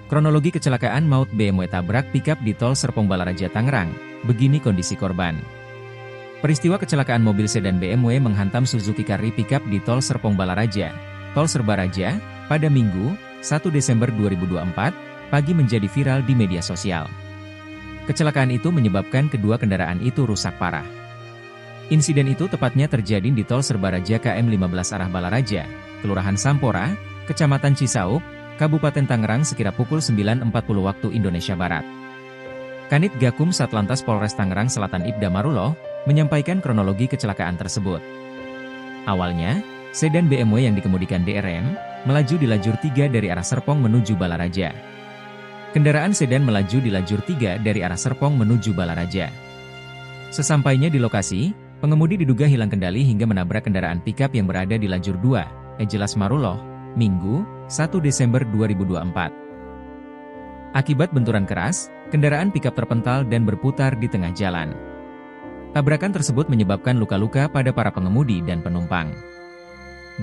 Kronologi kecelakaan maut BMW tabrak pickup di Tol Serpong Balaraja Tangerang. Begini kondisi korban. Peristiwa kecelakaan mobil sedan BMW menghantam Suzuki Carry pickup di Tol Serpong Balaraja, Tol Serbaraja, pada Minggu, 1 Desember 2024, pagi menjadi viral di media sosial. Kecelakaan itu menyebabkan kedua kendaraan itu rusak parah. Insiden itu tepatnya terjadi di Tol Serbaraja KM 15 arah Balaraja, Kelurahan Sampora, Kecamatan Cisaup, Kabupaten Tangerang sekira pukul 9.40 waktu Indonesia Barat. Kanit Gakum Satlantas Polres Tangerang Selatan Ibda Marullah, menyampaikan kronologi kecelakaan tersebut. Awalnya, sedan BMW yang dikemudikan DRM, melaju di lajur 3 dari arah Serpong menuju Balaraja. Kendaraan sedan melaju di lajur 3 dari arah Serpong menuju Balaraja. Sesampainya di lokasi, pengemudi diduga hilang kendali hingga menabrak kendaraan pickup yang berada di lajur 2, jelas Marullah, Minggu, 1 Desember 2024. Akibat benturan keras, kendaraan pickup terpental dan berputar di tengah jalan. Tabrakan tersebut menyebabkan luka-luka pada para pengemudi dan penumpang.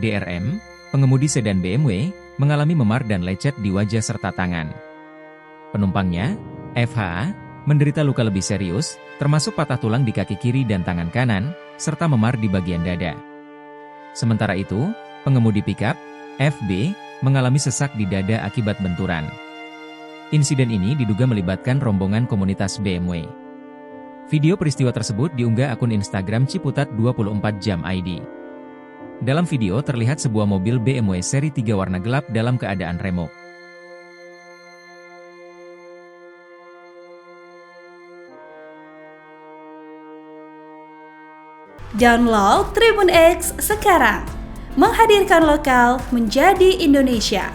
DRM, pengemudi sedan BMW, mengalami memar dan lecet di wajah serta tangan. Penumpangnya, FH, menderita luka lebih serius, termasuk patah tulang di kaki kiri dan tangan kanan, serta memar di bagian dada. Sementara itu, pengemudi pickup, FB, mengalami sesak di dada akibat benturan. Insiden ini diduga melibatkan rombongan komunitas BMW. Video peristiwa tersebut diunggah akun Instagram Ciputat 24 Jam ID. Dalam video terlihat sebuah mobil BMW seri 3 warna gelap dalam keadaan remuk. Download Tribun X sekarang, menghadirkan lokal menjadi Indonesia.